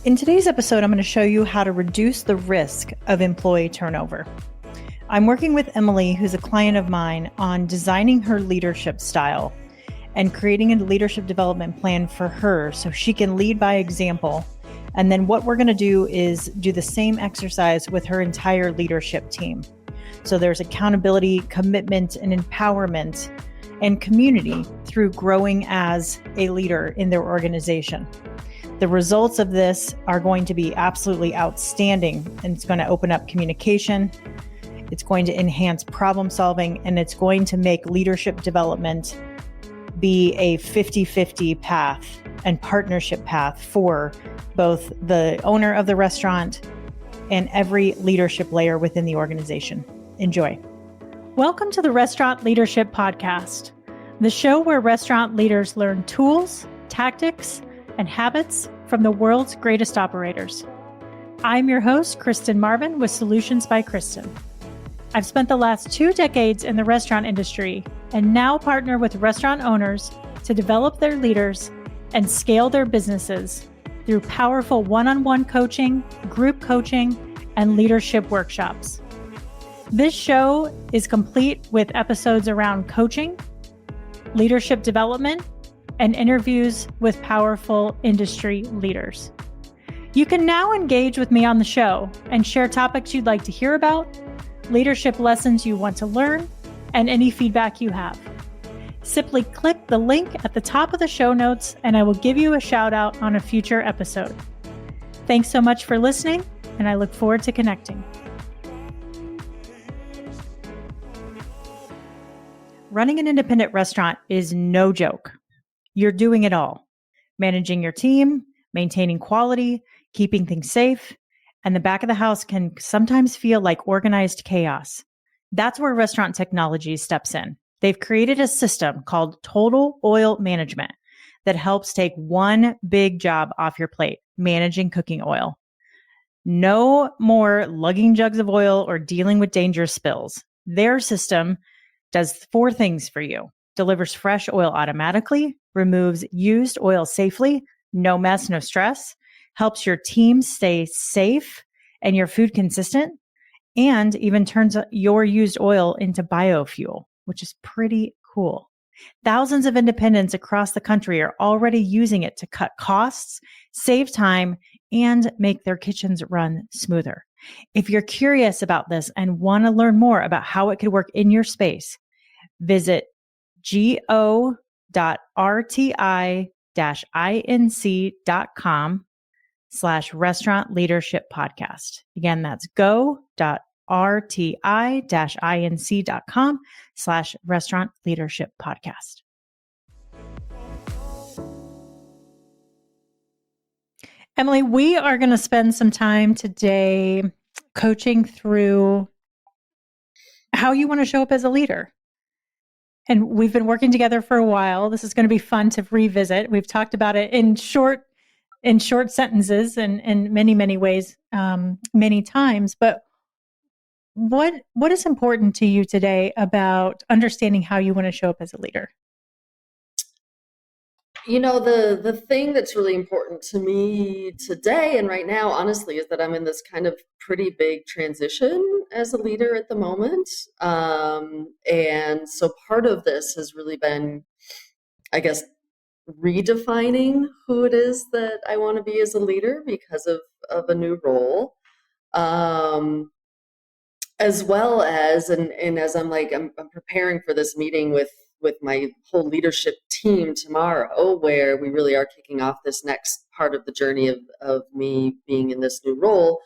In today's episode, I'm going to show you how to reduce the risk of employee turnover. I'm working with Emily, who's a client of mine, on designing her leadership style and creating a leadership development plan for her so she can lead by example. And then what we're going to do is do the same exercise with her entire leadership team. So there's accountability, commitment, and empowerment and community through growing as a leader in their organization. The results of this are going to be absolutely outstanding, and it's going to open up communication. It's going to enhance problem solving, and it's going to make leadership development be a 50-50 path and partnership path for both the owner of the restaurant and every leadership layer within the organization. Enjoy. Welcome to the Restaurant Leadership Podcast, the show where restaurant leaders learn tools, tactics, and habits from the world's greatest operators. I'm your host, Kristen Marvin, with Solutions by Kristen. I've spent the last 2 decades in the restaurant industry and now partner with restaurant owners to develop their leaders and scale their businesses through powerful one-on-one coaching, group coaching, and leadership workshops. This show is complete with episodes around coaching, leadership development, and interviews with powerful industry leaders. You can now engage with me on the show and share topics you'd like to hear about, leadership lessons you want to learn, and any feedback you have. Simply click the link at the top of the show notes and I will give you a shout out on a future episode. Thanks so much for listening, and I look forward to connecting. Running an independent restaurant is no joke. You're doing it all. Managing your team, maintaining quality, keeping things safe, and the back of the house can sometimes feel like organized chaos. That's where restaurant technology steps in. They've created a system called Total Oil Management that helps take one big job off your plate, managing cooking oil. No more lugging jugs of oil or dealing with dangerous spills. Their system does 4 things for you. Delivers fresh oil automatically, removes used oil safely, no mess, no stress, helps your team stay safe and your food consistent, and even turns your used oil into biofuel, which is pretty cool. Thousands of independents across the country are already using it to cut costs, save time, and make their kitchens run smoother. If you're curious about this and want to learn more about how it could work in your space, visit go.rti-inc.com/restaurant leadership podcast. Again, that's go.rti-inc.com/restaurant leadership podcast. Emily, we are going to spend some time today coaching through how you want to show up as a leader. And we've been working together for a while. This is going to be fun to revisit. We've talked about it in short sentences and in many, many ways, many times. But what is important to you today about understanding how you want to show up as a leader? You know, the thing that's really important to me today and right now, honestly, is that I'm in this kind of pretty big transition as a leader at the moment. And so part of this has really been, I guess, redefining who it is that I want to be as a leader because of a new role. As well as, and as I'm preparing for this meeting with my whole leadership team tomorrow, where we really are kicking off this next part of the journey of me being in this new role,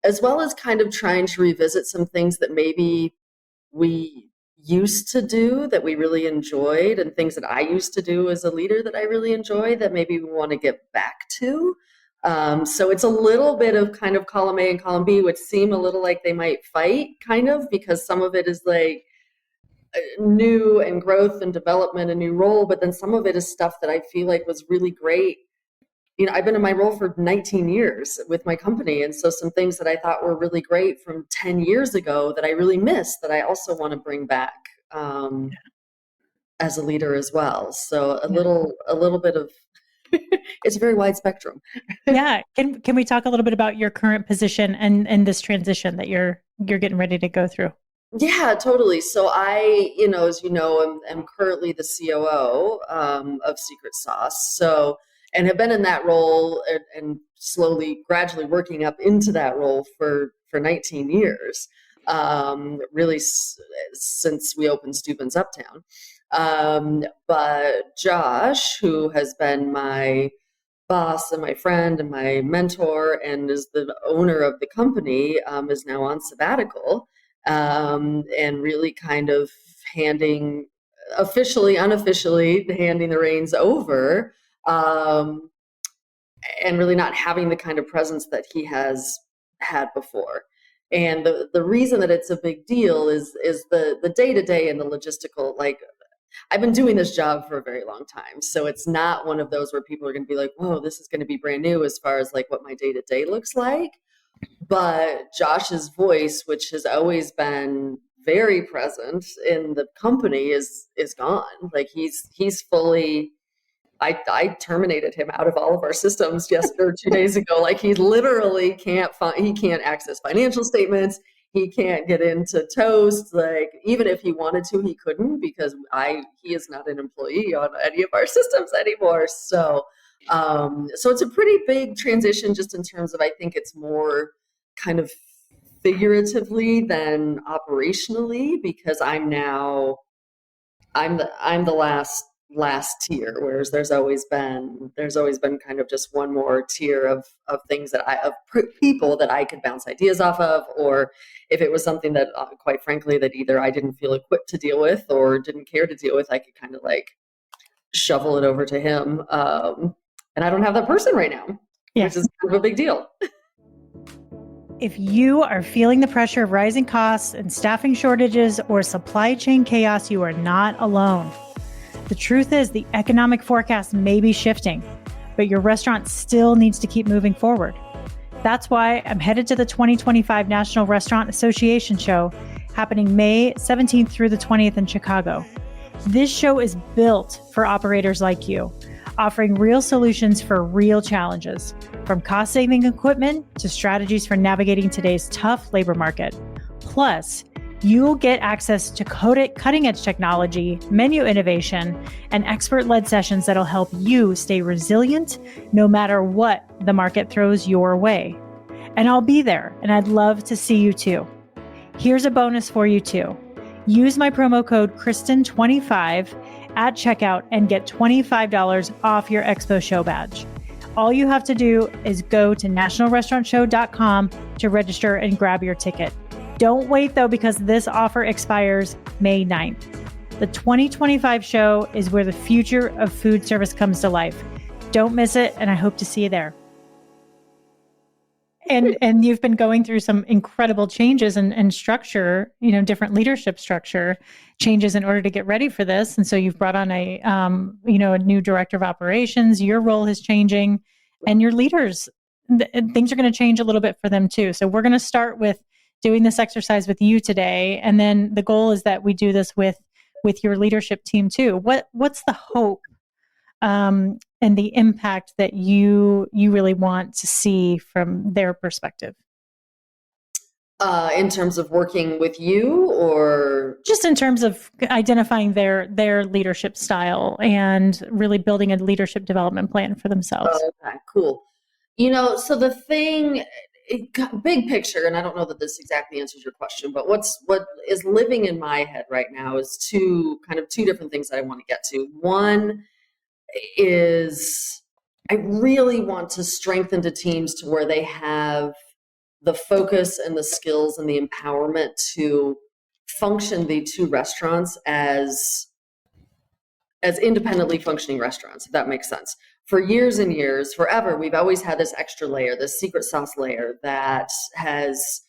as well as kind of trying to revisit some things that maybe we used to do that we really enjoyed, and things that I used to do as a leader that I really enjoyed that maybe we want to get back to. So it's a little bit of kind of column A and column B, which seem a little like they might fight, kind of, because some of it is like new and growth and development, a new role, but then some of it is stuff that I feel like was really great. You know, I've been in my role for 19 years with my company, and so some things that I thought were really great from 10 years ago that I really missed, that I also want to bring back as a leader as well. So a little bit of It's a very wide spectrum. Yeah. Can we talk a little bit about your current position and this transition that you're getting ready to go through? Yeah, totally. So I, as you know, am currently the COO of Secret Sauce. So, and have been in that role and slowly, gradually working up into that role for 19 years, really since we opened Steuben's Uptown. But Josh, who has been my boss and my friend and my mentor and is the owner of the company, is now on sabbatical, and really kind of unofficially handing the reins over, and really not having the kind of presence that he has had before. And the reason that it's a big deal is the day-to-day and the logistical, like, I've been doing this job for a very long time. So it's not one of those where people are going to be like, whoa, this is going to be brand new as far as like what my day-to-day looks like. But Josh's voice, which has always been very present in the company, is gone. Like he's fully, I terminated him out of all of our systems yesterday or 2 days ago. Like he literally he can't access financial statements. He can't get into Toast. Like even if he wanted to, he couldn't because he is not an employee on any of our systems anymore. So it's a pretty big transition just in terms of, I think it's more kind of figuratively than operationally, because I'm the last tier, whereas there's always been kind of just one more tier of things of people that I could bounce ideas off of, or if it was something that quite frankly that either I didn't feel equipped to deal with or didn't care to deal with, I could kind of like shovel it over to him. And I don't have that person right now, Yes. which is kind of a big deal. If you are feeling the pressure of rising costs and staffing shortages or supply chain chaos, you are not alone. The truth is the economic forecast may be shifting, but your restaurant still needs to keep moving forward. That's why I'm headed to the 2025 National Restaurant Association show happening May 17th through the 20th in Chicago. This show is built for operators like you, offering real solutions for real challenges, from cost-saving equipment to strategies for navigating today's tough labor market. Plus, you'll get access to cutting-edge technology, menu innovation, and expert-led sessions that'll help you stay resilient no matter what the market throws your way. And I'll be there, and I'd love to see you too. Here's a bonus for you too. Use my promo code Kristen25 at checkout and get $25 off your Expo Show badge. All you have to do is go to nationalrestaurantshow.com to register and grab your ticket. Don't wait though, because this offer expires May 9th. The 2025 show is where the future of food service comes to life. Don't miss it, and I hope to see you there. And you've been going through some incredible changes and structure, different leadership structure changes in order to get ready for this. And so you've brought on a new director of operations. Your role is changing, and your leaders, things are going to change a little bit for them too. So we're going to start with doing this exercise with you today, and then the goal is that we do this with your leadership team too. What's the hope and the impact that you really want to see from their perspective? In terms of working with you, or just in terms of identifying their leadership style and really building a leadership development plan for themselves. Okay, cool. So the thing, big picture, and I don't know that this exactly answers your question, but what is living in my head right now is two different things that I want to get to. One is I really want to strengthen the teams to where they have the focus and the skills and the empowerment to function the two restaurants as independently functioning restaurants, if that makes sense. For years and years, forever, we've always had this extra layer, this secret sauce layer that has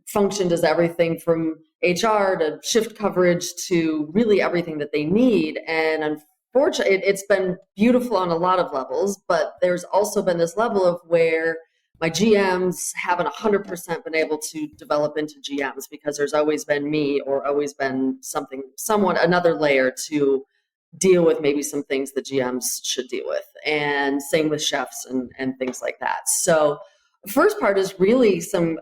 functioned as everything from HR to shift coverage to really everything that they need. And unfortunately, it's been beautiful on a lot of levels, but there's also been this level of where my GMs haven't 100% been able to develop into GMs because there's always been me or always been another layer to deal with maybe some things that GMs should deal with, and same with chefs and things like that. So the first part is really some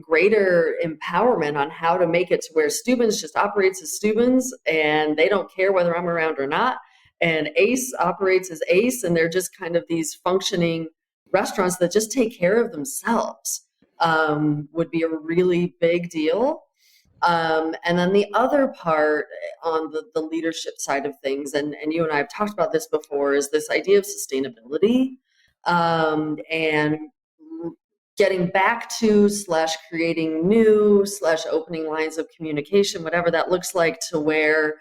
greater empowerment on how to make it to where Steubens just operates as Steubens, and they don't care whether I'm around or not. And Ace operates as Ace, and they're just kind of these functioning restaurants that just take care of themselves. Would be a really big deal. And then the other part on the leadership side of things, and you and I have talked about this before, is this idea of sustainability, and getting back to / creating new / opening lines of communication, whatever that looks like, to where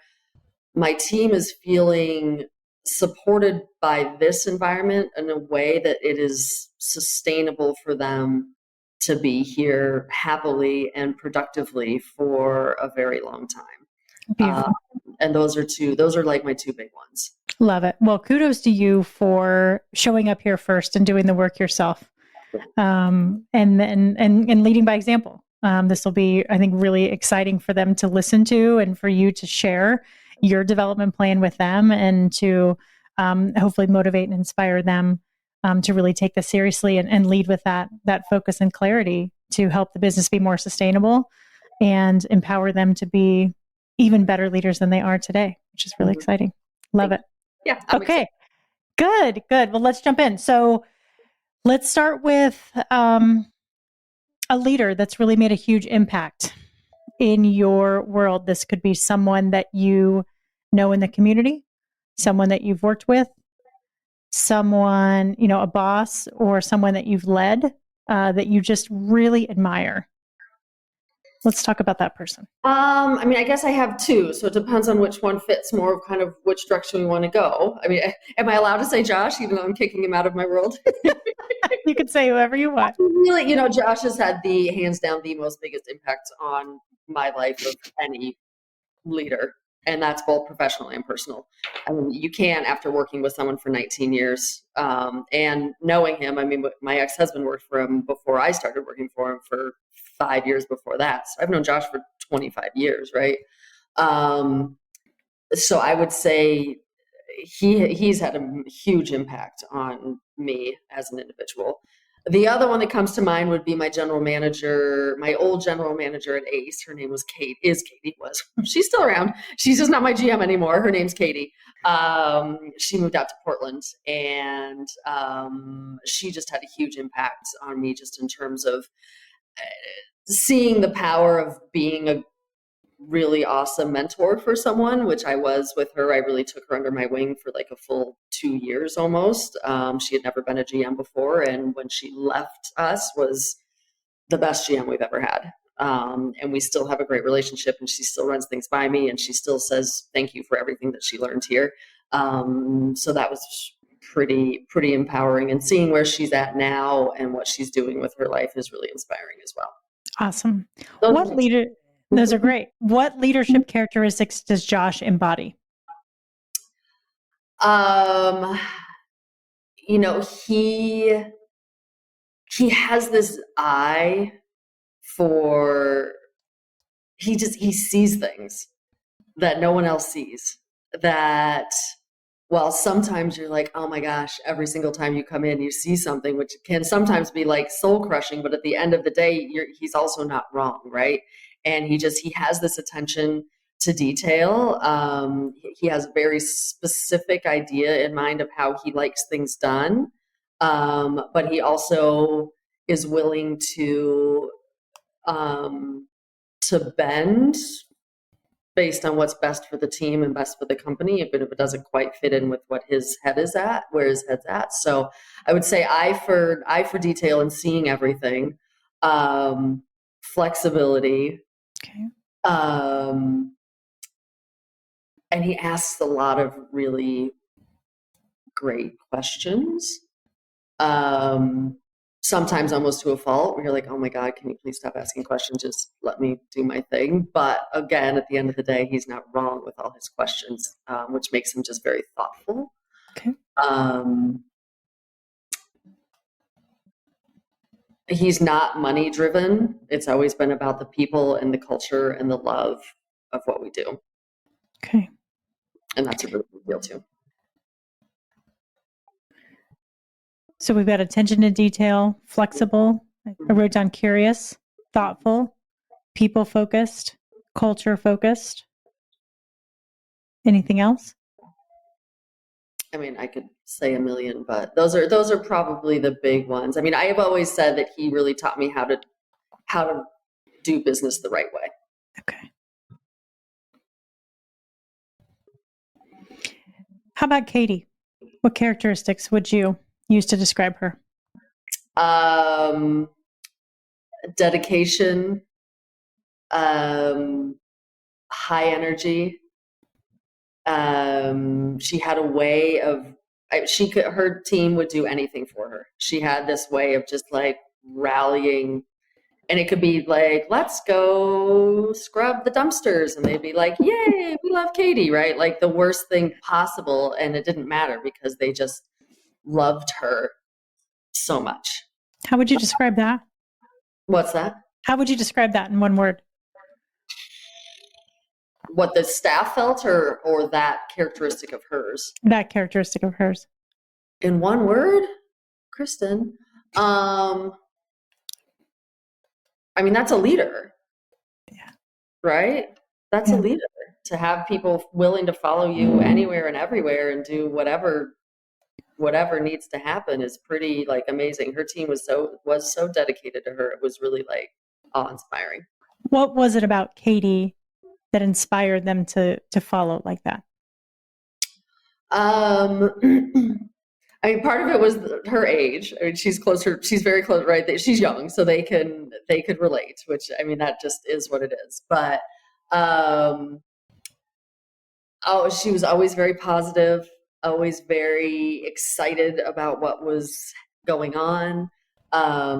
my team is feeling supported by this environment in a way that it is sustainable for them to be here happily and productively for a very long time. And those are like my two big ones. Love it. Well, kudos to you for showing up here first and doing the work yourself. And leading by example. This will be, I think, really exciting for them to listen to, and for you to share your development plan with them, and to hopefully motivate and inspire them to really take this seriously and lead with that focus and clarity to help the business be more sustainable and empower them to be even better leaders than they are today, which is really exciting. Love it. Yeah. Okay. Good. Well, let's jump in. So let's start with a leader that's really made a huge impact in your world. This could be someone that you know in the community, someone that you've worked with, someone, a boss, or someone that you've led that you just really admire. Let's talk about that person. I guess I have two, so it depends on which one fits more of kind of which direction we want to go. Am I allowed to say Josh, even though I'm kicking him out of my world? You can say whoever you want. Really, Josh has had hands down the most biggest impact on my life of any leader, and that's both professional and personal. You can't, after working with someone for 19 years and knowing him. My ex-husband worked for him before I started working for him for 5 years before that. So I've known Josh for 25 years, right? So I would say he's had a huge impact on me as an individual. The other one that comes to mind would be my general manager, my old general manager at Ace. Her name was Kate. She's still around. She's just not my GM anymore. Her name's Katie. She moved out to Portland, and she just had a huge impact on me, just in terms of seeing the power of being a really awesome mentor for someone, which I was with her. I really took her under my wing for like a full 2 years almost. She had never been a GM before, and when she left us, was the best GM we've ever had. And we still have a great relationship, and she still runs things by me, and she still says thank you for everything that she learned here. So that was pretty empowering, and seeing where she's at now and what she's doing with her life is really inspiring as well. Awesome. Those are great. What leadership characteristics does Josh embody? He has this eye for, he sees things that no one else sees, that while sometimes you're like, oh my gosh, every single time you come in, you see something, which can sometimes be like soul crushing, but at the end of the day, he's also not wrong, right? And he has this attention to detail. He has a very specific idea in mind of how he likes things done. But he also is willing to bend based on what's best for the team and best for the company, even if it doesn't quite fit in with what his head is at, where his head's at. So I would say eye for detail and seeing everything, flexibility. Okay. And he asks a lot of really great questions. Sometimes almost to a fault, where you're like, oh my God, can you please stop asking questions? Just let me do my thing. But again, at the end of the day, he's not wrong with all his questions, which makes him just very thoughtful. Okay. He's not money driven. It's always been about the people and the culture and the love of what we do. Okay. And that's a really big deal too. So we've got attention to detail, flexible. I wrote down curious, thoughtful, people focused, culture focused. Anything else? I mean, I could say a million, but those are probably the big ones. I mean, I have always said that he really taught me how to do business the right way. Okay. How about Katie? What characteristics would you use to describe her? Dedication, high energy. She had a way of, her team would do anything for her. She had this way of just like rallying, and it could be like, let's go scrub the dumpsters. And they'd be like, yay, we love Katie, right? Like the worst thing possible. And it didn't matter because they just loved her so much. How would you describe that? What's that? How would you describe that in one word? What the staff felt, or that characteristic of hers? That characteristic of hers. In one word, Kristen. I mean, that's a leader. Yeah. Right? That's a leader. To have people willing to follow you anywhere and everywhere and do whatever needs to happen is pretty like amazing. Her team was so dedicated to her. It was really like awe-inspiring. What was it about Katie that inspired them to follow like that? I mean, part of it was her age. I mean, she's very close, right? She's young, so they could relate, which, I mean, that just is what it is. But, she was always very positive, always very excited about what was going on,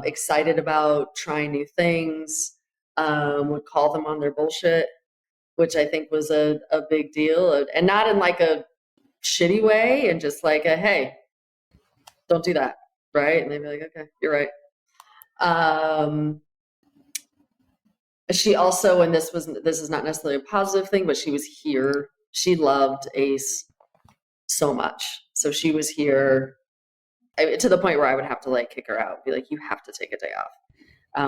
excited about trying new things, would call them on their bullshit, which I think was a big deal, and not in like a shitty way, and just like hey, don't do that, right? And they'd be like, okay, you're right. She also, and this is not necessarily a positive thing, but she was here. She loved Ace so much. So she was here to the point where I would have to like kick her out, be like, you have to take a day off.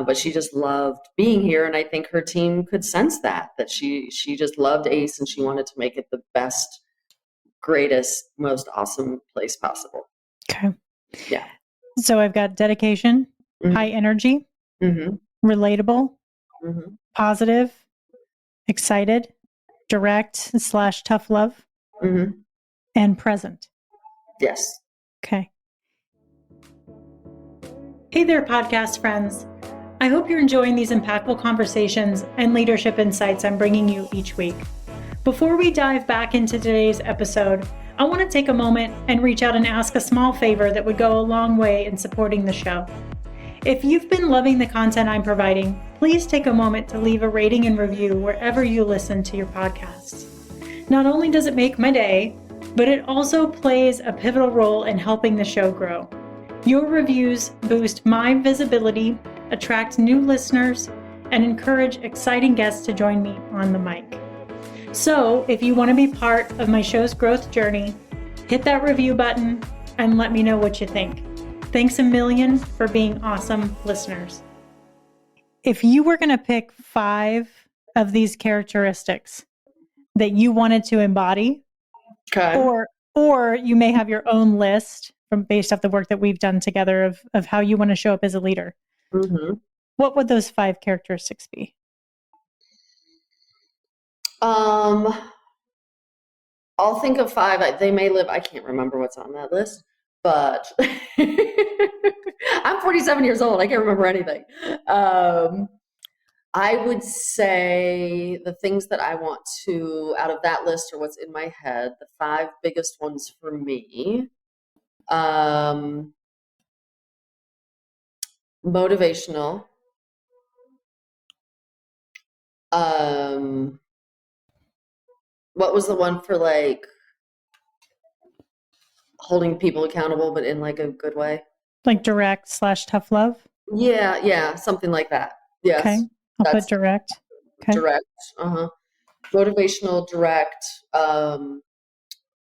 But she just loved being here. And I think her team could sense that she just loved Ace, and she wanted to make it the best, greatest, most awesome place possible. Okay. Yeah. So I've got dedication, high energy, relatable, positive, excited, direct / tough love, and present. Yes. Okay. Hey there, podcast friends. I hope you're enjoying these impactful conversations and leadership insights I'm bringing you each week. Before we dive back into today's episode, I want to take a moment and reach out and ask a small favor that would go a long way in supporting the show. If you've been loving the content I'm providing, please take a moment to leave a rating and review wherever you listen to your podcasts. Not only does it make my day, but it also plays a pivotal role in helping the show grow. Your reviews boost my visibility, attract new listeners, and encourage exciting guests to join me on the mic. So if you want to be part of my show's growth journey, hit that review button and let me know what you think. Thanks a million for being awesome listeners. If you were going to pick 5 of these characteristics that you wanted to embody, or you may have your own list based off the work that we've done together of how you want to show up as a leader, what would those 5 characteristics be? I'll think of 5. They may live, I can't remember what's on that list, but I'm 47 years old. I can't remember anything. I would say the things that I want to, out of that list, or what's in my head, the 5 biggest ones for me, motivational, what was the one for like holding people accountable, but in like a good way? Like direct / tough love? Yeah, something like that. Yes. Okay. I'll put direct. Okay. Direct. Motivational, direct,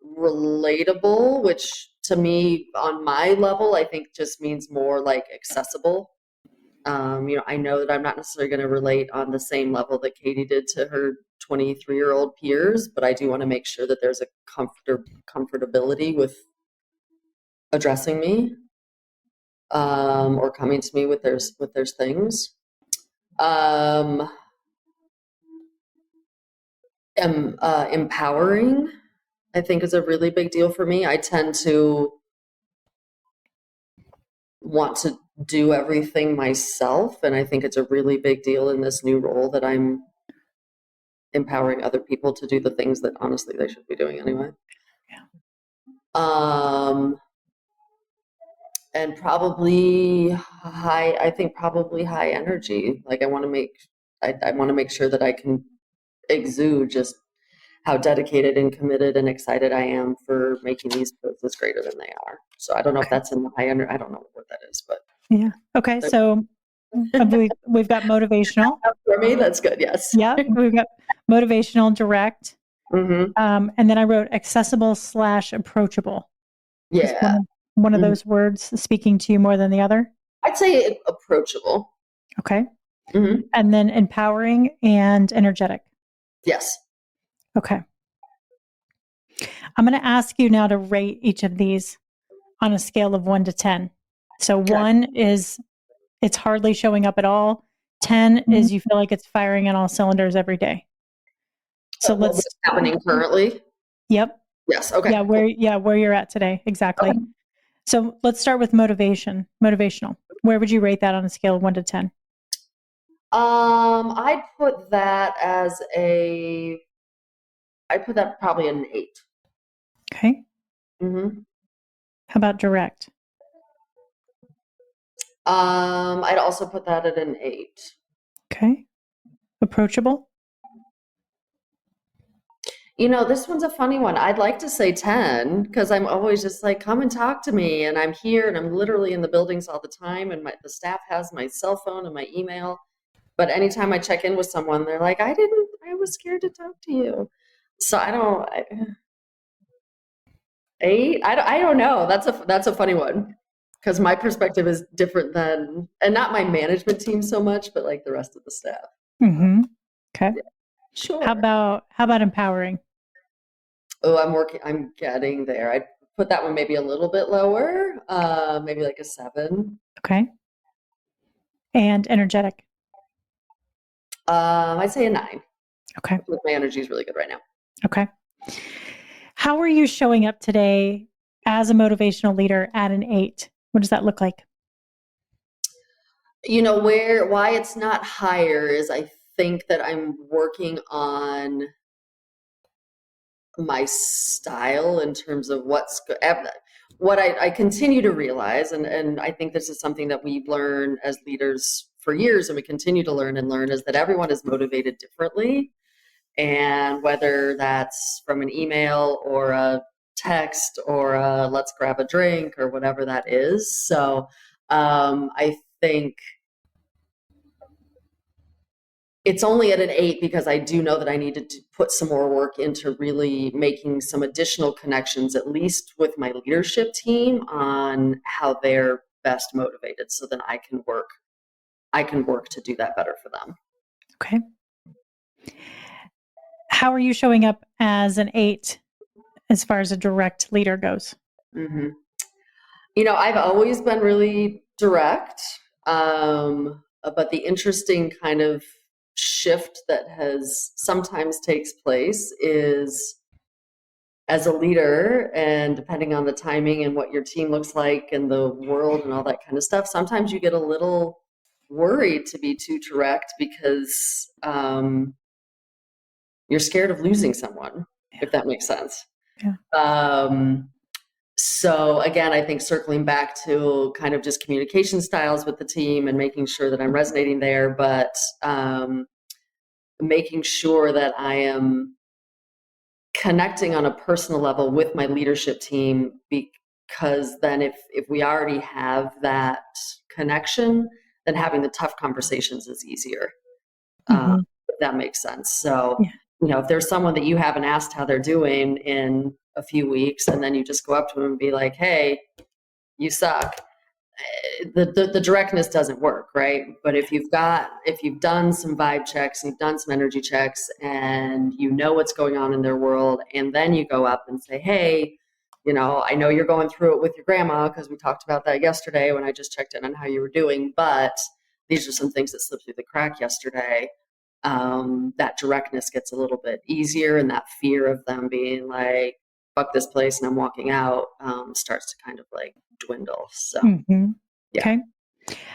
relatable, which to me, on my level, I think just means more like accessible. I know that I'm not necessarily going to relate on the same level that Katie did to her 23-year-old peers, but I do want to make sure that there's a comfortability with addressing me, or coming to me with their things. Empowering, I think, is a really big deal for me. I tend to want to do everything myself, and I think it's a really big deal in this new role that I'm empowering other people to do the things that honestly they should be doing anyway. Yeah. And probably high energy. Like I want to make sure that I can exude just how dedicated and committed and excited I am for making these businesses greater than they are. So I don't know if that's in the high energy. I don't know what that is, but yeah. Okay. So we've got motivational. For me, that's good. Yes. Yeah. We've got motivational, direct. Mm-hmm. And then I wrote accessible / approachable. Yeah. One of those words speaking to you more than the other? I'd say approachable. Okay. Mm-hmm. And then empowering and energetic. Yes. Okay. I'm going to ask you now to rate each of these on a scale of 1 to 10. So 1 is it's hardly showing up at all. 10 is you feel like it's firing on all cylinders every day. So what's happening currently? Yep. Yes. Okay. Yeah, where you're at today. Exactly. Okay. So let's start with motivational. Where would you rate that on a scale of 1 to 10? I'd put that probably an 8. Okay. Mm-hmm. How about direct? I'd also put that at an 8. Okay. Approachable? This one's a funny one. I'd like to say 10 because I'm always just like, come and talk to me. And I'm here and I'm literally in the buildings all the time. And the staff has my cell phone and my email. But anytime I check in with someone, they're like, I was scared to talk to you. So 8? I don't know. That's a funny one because my perspective is different and not my management team so much, but like the rest of the staff. Mm-hmm. Okay. Yeah. Sure. How about empowering? Oh, I'm getting there. I'd put that one maybe a little bit lower, maybe like a 7. Okay. And energetic? I'd say a 9. Okay. My energy is really good right now. Okay. How are you showing up today as a motivational leader at an 8? What does that look like? Why it's not higher is I think that I'm working on my style in terms of what I continue to realize, and I think this is something that we learn as leaders for years, and we continue to learn, is that everyone is motivated differently. And whether that's from an email or a text or a let's grab a drink or whatever that is. So I think it's only at an 8 because I do know that I needed to put some more work into really making some additional connections, at least with my leadership team, on how they're best motivated, so then I can work to do that better for them. Okay. How are you showing up as an 8 as far as a direct leader goes? Mm-hmm. I've always been really direct, but the interesting kind of shift that has sometimes takes place is, as a leader, and depending on the timing and what your team looks like and the world and all that kind of stuff, sometimes you get a little worried to be too direct because you're scared of losing someone, if that makes sense. Yeah. So again, I think circling back to kind of just communication styles with the team and making sure that I'm resonating there, but making sure that I am connecting on a personal level with my leadership team, because then if we already have that connection, then having the tough conversations is easier. Mm-hmm. If that makes sense. So if there's someone that you haven't asked how they're doing in a few weeks, and then you just go up to them and be like, hey, you suck. The directness doesn't work, right? But if you've done some vibe checks, you've done some energy checks, and you know what's going on in their world, and then you go up and say, hey, I know you're going through it with your grandma, because we talked about that yesterday when I just checked in on how you were doing, but these are some things that slipped through the crack yesterday. That directness gets a little bit easier, and that fear of them being like, fuck this place and I'm walking out, starts to kind of like dwindle. So yeah. Okay.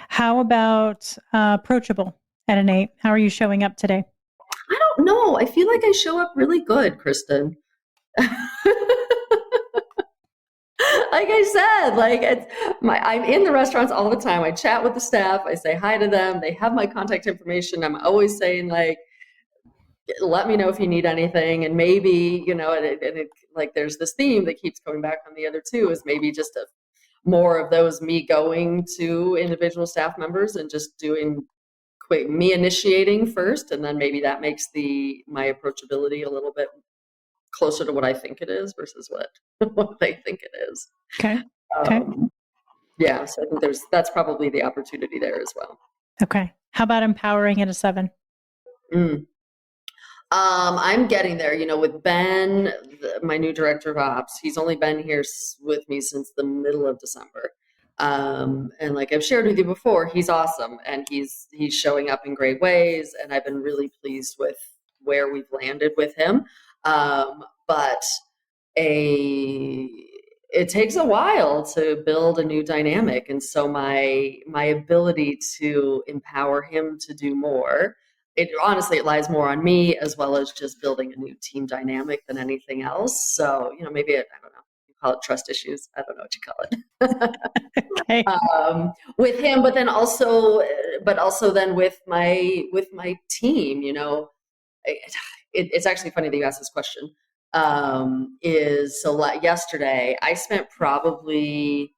How about approachable at an 8? How are you showing up today? I don't know. I feel like I show up really good, Kristen. Like I said, I'm in the restaurants all the time. I chat with the staff. I say hi to them. They have my contact information. I'm always saying like, let me know if you need anything. And maybe, there's this theme that keeps coming back on the other two, is maybe just more of those, me going to individual staff members and just doing me initiating first. And then maybe that makes my approachability a little bit closer to what I think it is versus what they think it is. Okay. Yeah. So I think that's probably the opportunity there as well. Okay. How about empowering at a 7? I'm getting there, with Ben, my new director of ops. He's only been here with me since the middle of December. And like I've shared with you before, he's awesome, and he's showing up in great ways. And I've been really pleased with where we've landed with him. But it takes a while to build a new dynamic. And so my ability to empower him to do more, it lies more on me, as well as just building a new team dynamic than anything else. So, maybe I don't know, you call it trust issues. I don't know what you call it. Okay. With him, but also then with my team, it's actually funny that you asked this question. Yesterday I spent probably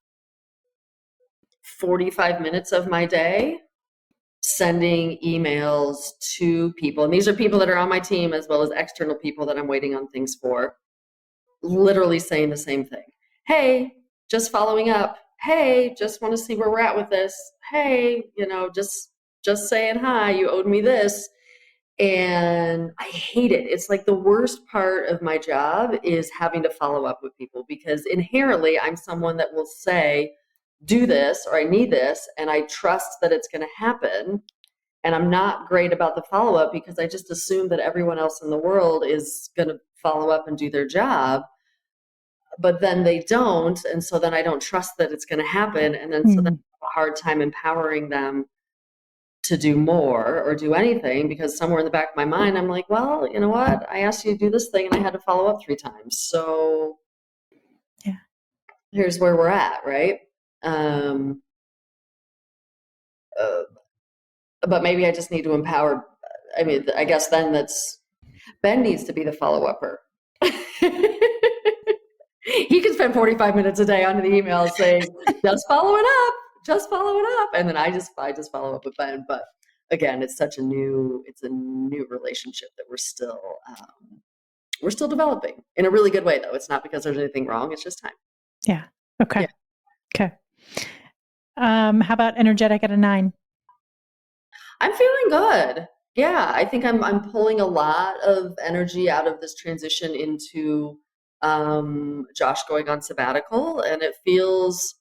45 minutes of my day sending emails to people. And these are people that are on my team, as well as external people that I'm waiting on things for, literally saying the same thing. Hey, just following up. Hey, just want to see where we're at with this. Hey, just saying hi, you owed me this. And I hate it. It's like the worst part of my job is having to follow up with people, because inherently I'm someone that will say, do this, or I need this, and I trust that it's going to happen. And I'm not great about the follow-up, because I just assume that everyone else in the world is going to follow up and do their job, but then they don't. And so then I don't trust that it's going to happen. And then so then I have a hard time empowering them to do more or do anything, because somewhere in the back of my mind, I'm like, well, you know what? I asked you to do this thing and I had to follow up 3 times. So yeah, here's where we're at, right? But maybe I just need to empower. I mean, I guess then Ben needs to be the follow-upper. He can spend 45 minutes a day on the email saying, just follow it up. And then I just follow up with Ben. But again, it's a new relationship that we're still developing in a really good way, though. It's not because there's anything wrong. It's just time. Yeah. Okay. Yeah. Okay. How about energetic at a 9? I'm feeling good. Yeah. I think I'm pulling a lot of energy out of this transition into Josh going on sabbatical, and it feels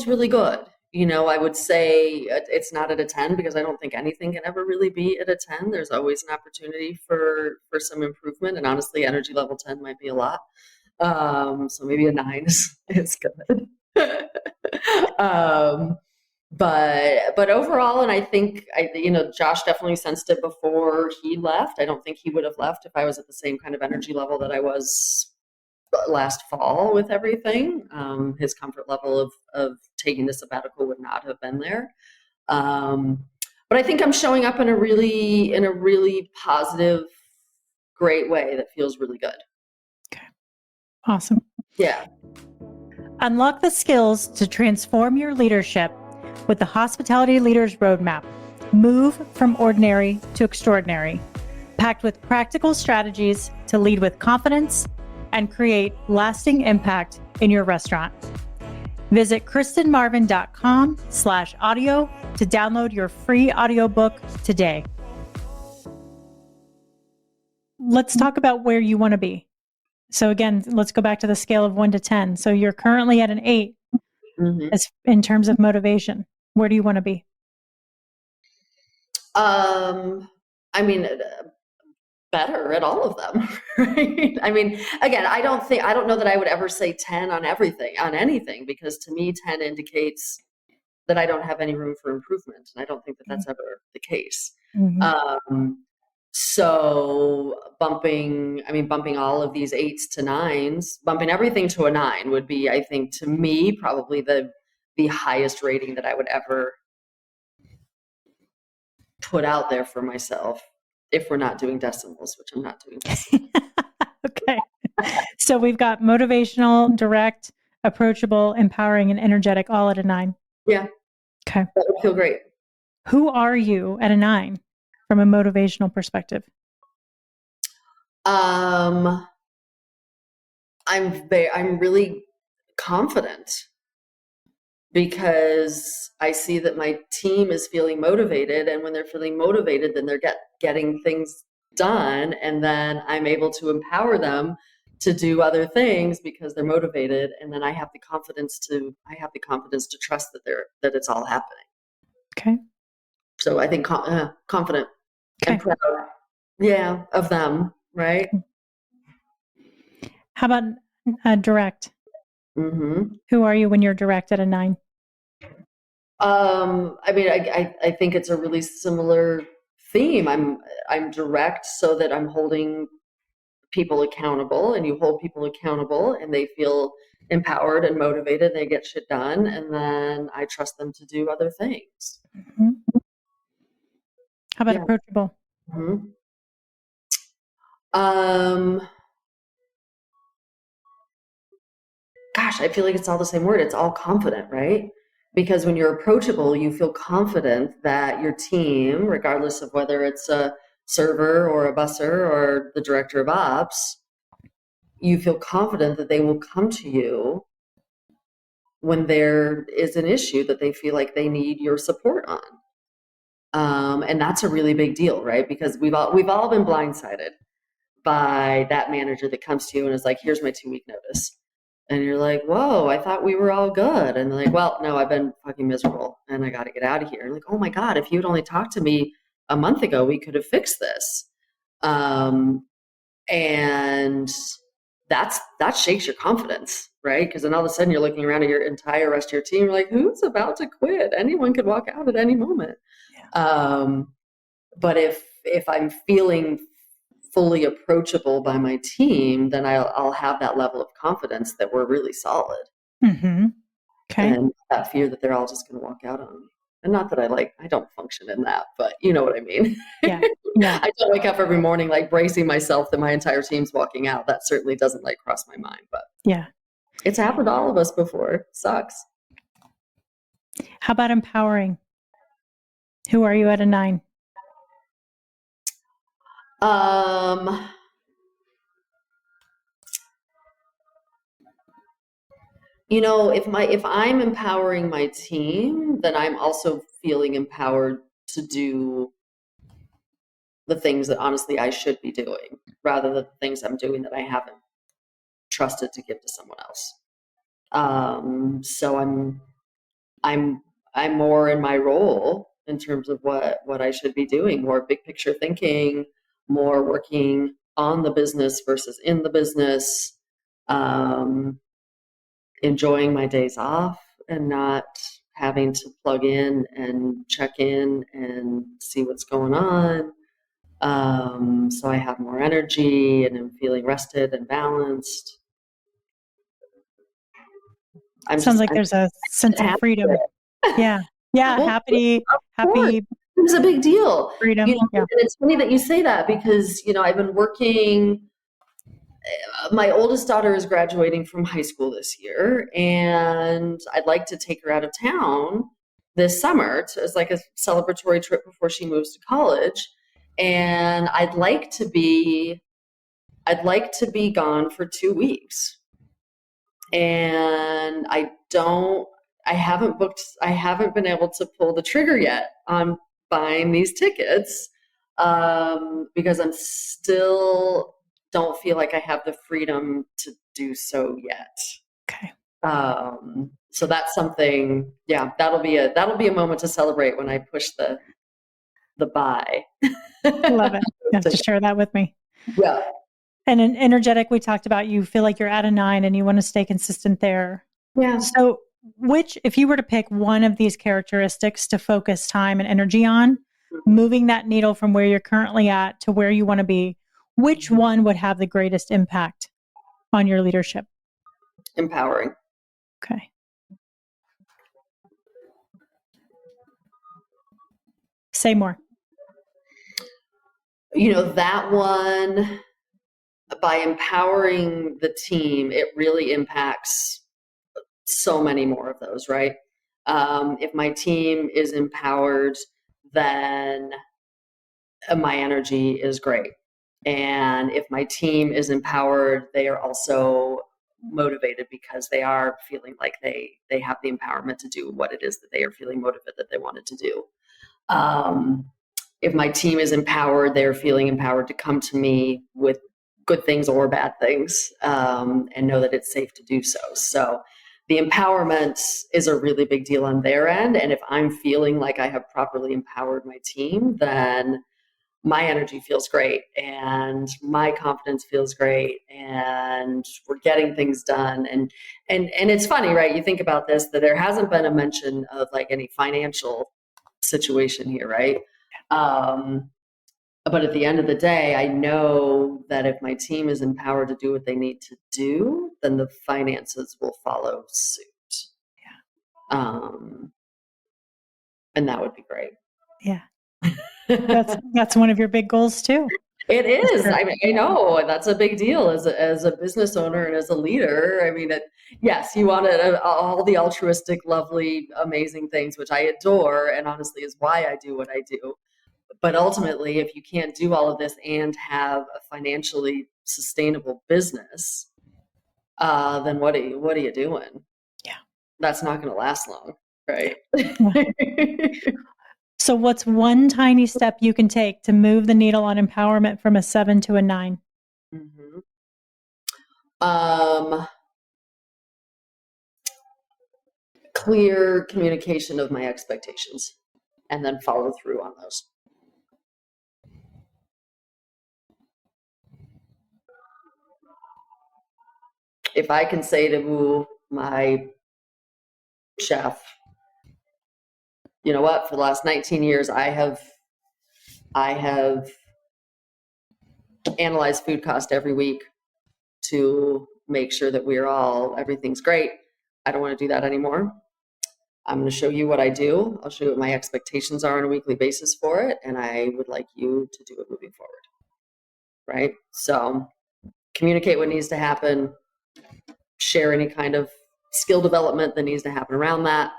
really good. I would say it's not at a 10, because I don't think anything can ever really be at a 10. There's always an opportunity for some improvement, and honestly, energy level 10 might be a lot. So maybe a 9 is good. But overall, and I think Josh definitely sensed it before he left. I don't think he would have left if I was at the same kind of energy level that I was last fall with everything. His comfort level of taking the sabbatical would not have been there. But I think I'm showing up in a really positive, great way that feels really good. Okay. Awesome. Yeah. Unlock the skills to transform your leadership with the Hospitality Leaders Roadmap. Move from ordinary to extraordinary. packed with practical strategies to lead with confidence and create lasting impact in your restaurant. Visit kristenmarvin.com/audio to download your free audiobook today. Let's talk about where you want to be. So again, let's go back to the scale of 1 to 10. So you're currently at an 8 as in terms of motivation. Where do you want to be? I mean, better at all of them, right? I mean, again, I don't know that I would ever say 10 on anything, because to me, 10 indicates that I don't have any room for improvement. And I don't think that that's ever the case. So bumping all of these 8s to 9s, bumping everything to a 9 would be, I think, to me, probably the highest rating that I would ever put out there for myself, if we're not doing decimals, which I'm not doing decimals. Okay. So we've got motivational, direct, approachable, empowering, and energetic all at a 9. Yeah. Okay. That would feel great. Who are you at a 9 from a motivational perspective? I'm really confident, because I see that my team is feeling motivated, and when they're feeling motivated, then they're getting things done, and then I'm able to empower them to do other things because they're motivated, and then I have the confidence to trust that it's all happening. Okay. So I think confident Okay. and proud, of them, right? How about direct? Who are you when you're direct at a 9? I mean, I think it's a really similar theme. I'm direct so that I'm holding people accountable, and you hold people accountable and they feel empowered and motivated, they get shit done, and then I trust them to do other things. How about approachable? Gosh, I feel like it's all the same word. It's all confident, right? Because when you're approachable, you feel confident that your team, regardless of whether it's a server or a busser or the director of ops, you feel confident that they will come to you when there is an issue that they feel like they need your support on. And that's a really big deal, right? Because we've all been blindsided by that manager that comes to you and is like, here's my 2-week notice. And you're like, whoa, I thought we were all good. And they're like, well, no, I've been fucking miserable and I got to get out of here. And like, oh my God, if you'd only talked to me a month ago, we could have fixed this. And that shakes your confidence, right? Because then all of a sudden you're looking around at your entire rest of your team, you're like, who's about to quit? Anyone could walk out at any moment. Yeah. But if I'm feeling fully approachable by my team, then I'll have that level of confidence that we're really solid. Okay. And that fear that they're all just going to walk out on me. And not that I don't function in that, but you know what I mean? Yeah. I don't wake up every morning like bracing myself that my entire team's walking out. That certainly doesn't cross my mind, but yeah, it's happened to all of us before. It sucks. How about empowering? Who are you at a 9? If I'm empowering my team, then I'm also feeling empowered to do the things that honestly I should be doing, rather than the things I'm doing that I haven't trusted to give to someone else. So I'm more in my role in terms of what I should be doing, more big picture thinking, more working on the business versus in the business, enjoying my days off and not having to plug in and check in and see what's going on. So I have more energy and I'm feeling rested and balanced. Sounds like there's a sense of freedom. Yeah. Well, happy. It's a big deal. Freedom. And it's funny that you say that because, I've been working. My oldest daughter is graduating from high school this year, and I'd like to take her out of town this summer as like a celebratory trip before she moves to college. and I'd like to be gone for 2 weeks. And I haven't been able to pull the trigger yet on buying these tickets, because I'm still don't feel like I have the freedom to do so yet. Okay. So that's something, yeah, that'll be a moment to celebrate when I push the buy. Love it. You have to share that with me. Yeah. And in energetic, we talked about you feel like you're at a 9 and you want to stay consistent there. Yeah. So if you were to pick one of these characteristics to focus time and energy on, moving that needle from where you're currently at to where you want to be, which one would have the greatest impact on your leadership? Empowering. Okay. Say more. That one, by empowering the team, it really impacts so many more of those, right? If my team is empowered, then my energy is great. And if my team is empowered, they are also motivated because they are feeling like they have the empowerment to do what it is that they are feeling motivated that they wanted to do. If my team is empowered, they're feeling empowered to come to me with good things or bad things, and know that it's safe to do so. So the empowerment is a really big deal on their end. And if I'm feeling like I have properly empowered my team, then my energy feels great and my confidence feels great and we're getting things done. And it's funny, right? You think about this, that there hasn't been a mention of like any financial situation here, right? But at the end of the day, I know that if my team is empowered to do what they need to do, then the finances will follow suit. Yeah. And that would be great. Yeah. That's one of your big goals too. It is. I mean, I know that's a big deal as a business owner and as a leader. I mean, yes, you want all the altruistic, lovely, amazing things, which I adore, and honestly is why I do what I do. But ultimately, if you can't do all of this and have a financially sustainable business, then what are you doing? Yeah, that's not going to last long, right? So what's one tiny step you can take to move the needle on empowerment from a 7 to a 9? Clear communication of my expectations and then follow through on those. If I can say to my chef, you know what, for the last 19 years, I have analyzed food cost every week to make sure that everything's great. I don't want to do that anymore. I'm going to show you what I do. I'll show you what my expectations are on a weekly basis for it. And I would like you to do it moving forward. Right? So communicate what needs to happen, share any kind of skill development that needs to happen around that,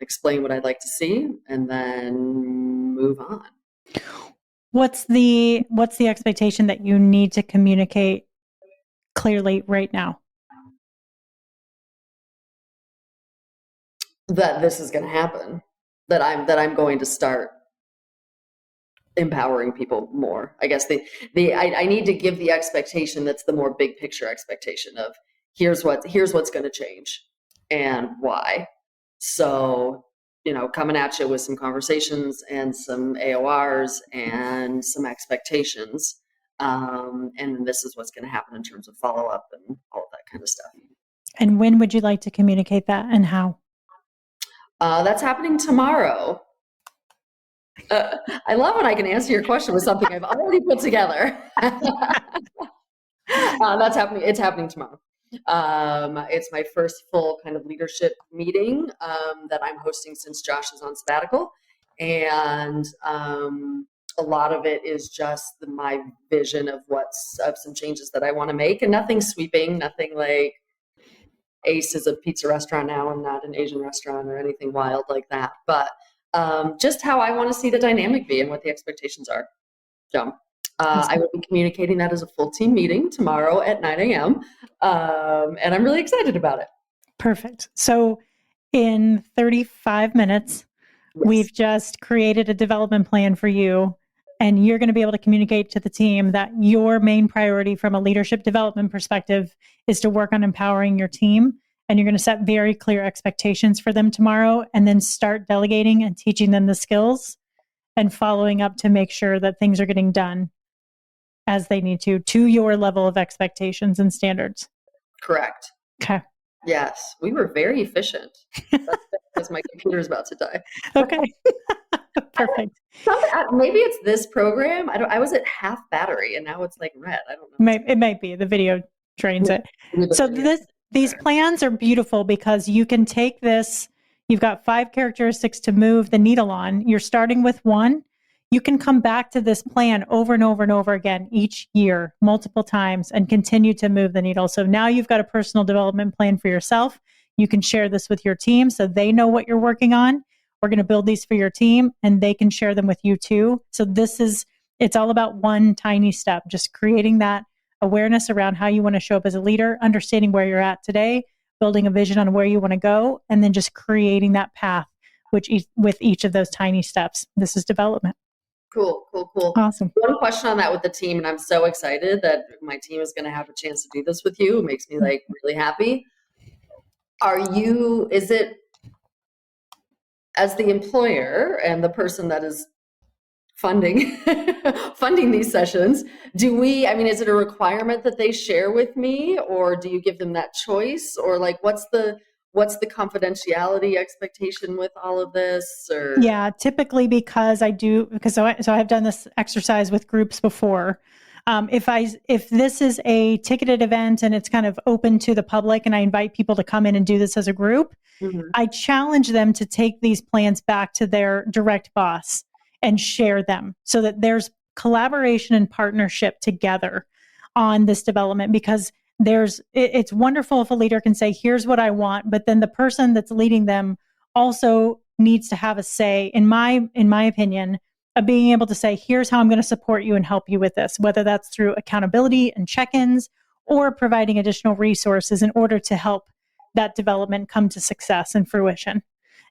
explain what I'd like to see, and then move on. What's the expectation that you need to communicate clearly right now? That this is going to happen, that I'm going to start empowering people more. I guess I need to give the expectation that's the more big picture expectation of here's what's going to change and why. So, coming at you with some conversations and some AORs and some expectations. And this is what's going to happen in terms of follow up and all of that kind of stuff. And when would you like to communicate that and how? That's happening tomorrow. I love when I can answer your question with something I've already put together. That's happening. It's happening tomorrow. It's my first full kind of leadership meeting that I'm hosting since Josh is on sabbatical. And a lot of it is just my vision of some changes that I want to make, and nothing sweeping, nothing like Ace is a pizza restaurant now and not an Asian restaurant or anything wild like that. But just how I want to see the dynamic be and what the expectations are. So I will be communicating that as a full team meeting tomorrow at 9 a.m. And I'm really excited about it. Perfect. So in 35 minutes, Yes. we've just created a development plan for you, and you're going to be able to communicate to the team that your main priority from a leadership development perspective is to work on empowering your team. And you're going to set very clear expectations for them tomorrow, and then start delegating and teaching them the skills and following up to make sure that things are getting done as they need to your level of expectations and standards. Correct. Okay. Yes, we were very efficient. That's because my computer is about to die. Okay. Perfect. Maybe it's this program. I was at half battery and now it's like red. I don't know. It might be the video drains it. So these plans are beautiful because you can take this. You've got 5 characteristics to move the needle on. You're starting with 1. You can come back to this plan over and over and over again each year, multiple times, and continue to move the needle. So now you've got a personal development plan for yourself. You can share this with your team so they know what you're working on. We're going to build these for your team and they can share them with you too. So it's all about one tiny step, just creating that awareness around how you want to show up as a leader, understanding where you're at today, building a vision on where you want to go, and then just creating that path with each of those tiny steps. This is development. Cool. Awesome. One question on that with the team, and I'm so excited that my team is going to have a chance to do this with you. It makes me really happy. Is it as the employer and the person that is funding these sessions, is it a requirement that they share with me, or do you give them that choice, or what's the confidentiality expectation with all of this? Or yeah, typically because I've done this exercise with groups before. If this is a ticketed event and it's kind of open to the public and I invite people to come in and do this as a group, I challenge them to take these plans back to their direct boss and share them so that there's collaboration and partnership together on this development, because it's wonderful if a leader can say, here's what I want, but then the person that's leading them also needs to have a say, in my opinion, of being able to say, here's how I'm going to support you and help you with this, whether that's through accountability and check-ins or providing additional resources in order to help that development come to success and fruition.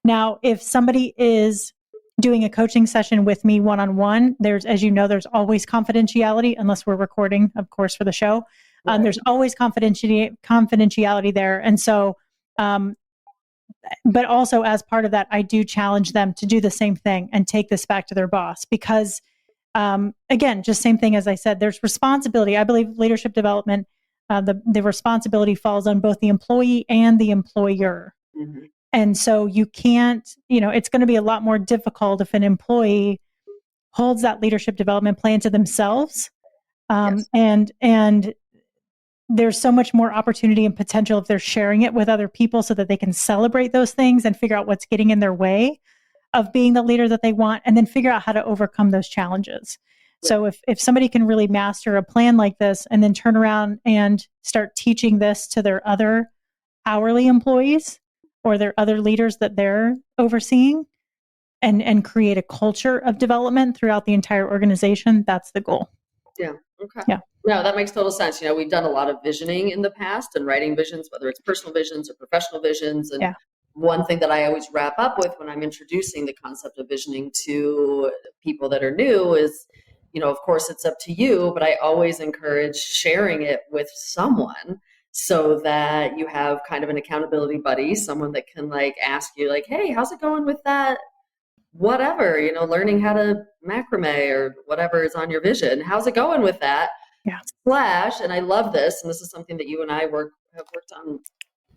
Now, if somebody is doing a coaching session with me one-on-one, there's always confidentiality, unless we're recording, of course, for the show. Right. There's always confidentiality there. And so, but also as part of that, I do challenge them to do the same thing and take this back to their boss, because again, just same thing as I said, there's responsibility. I believe leadership development, the responsibility falls on both the employee and the employer. Mm-hmm. And so you can't, it's going to be a lot more difficult if an employee holds that leadership development plan to themselves. Yes. And there's so much more opportunity and potential if they're sharing it with other people so that they can celebrate those things and figure out what's getting in their way of being the leader that they want, and then figure out how to overcome those challenges. Yeah. So if somebody can really master a plan like this and then turn around and start teaching this to their other hourly employees or their other leaders that they're overseeing, and create a culture of development throughout the entire organization, that's the goal. Yeah. Okay. Yeah. No, that makes total sense. We've done a lot of visioning in the past and writing visions, whether it's personal visions or professional visions. And one thing that I always wrap up with when I'm introducing the concept of visioning to people that are new is, of course it's up to you, but I always encourage sharing it with someone so that you have kind of an accountability buddy, someone that can ask you hey, how's it going with that? Whatever, learning how to macrame or whatever is on your vision. How's it going with that? Yeah. And I love this, and this is something that you and I have worked on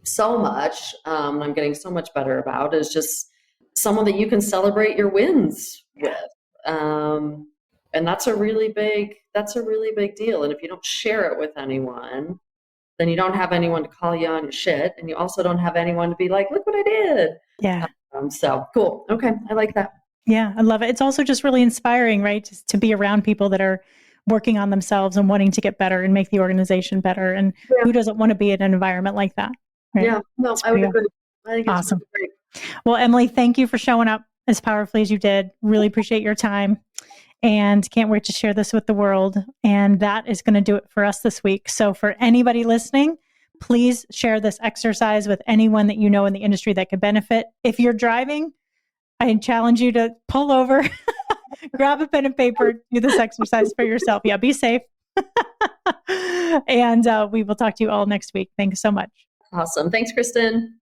so much, and I'm getting so much better about, is just someone that you can celebrate your wins with. And that's a really big deal. And if you don't share it with anyone, then you don't have anyone to call you on your shit, and you also don't have anyone to be like, look what I did. Yeah. So cool. Okay. I like that. Yeah, I love it. It's also just really inspiring, right? Just to be around people that are working on themselves and wanting to get better and make the organization better. And who doesn't want to be in an environment like that? Right? Yeah, no, I would agree. I think it's awesome. Really great. Well, Emily, thank you for showing up as powerfully as you did. Really appreciate your time. and can't wait to share this with the world. And that is going to do it for us this week. So for anybody listening, please share this exercise with anyone that you know in the industry that could benefit. If you're driving, I challenge you to pull over, grab a pen and paper, do this exercise for yourself. Yeah, be safe. And we will talk to you all next week. Thanks so much. Awesome. Thanks, Kristen.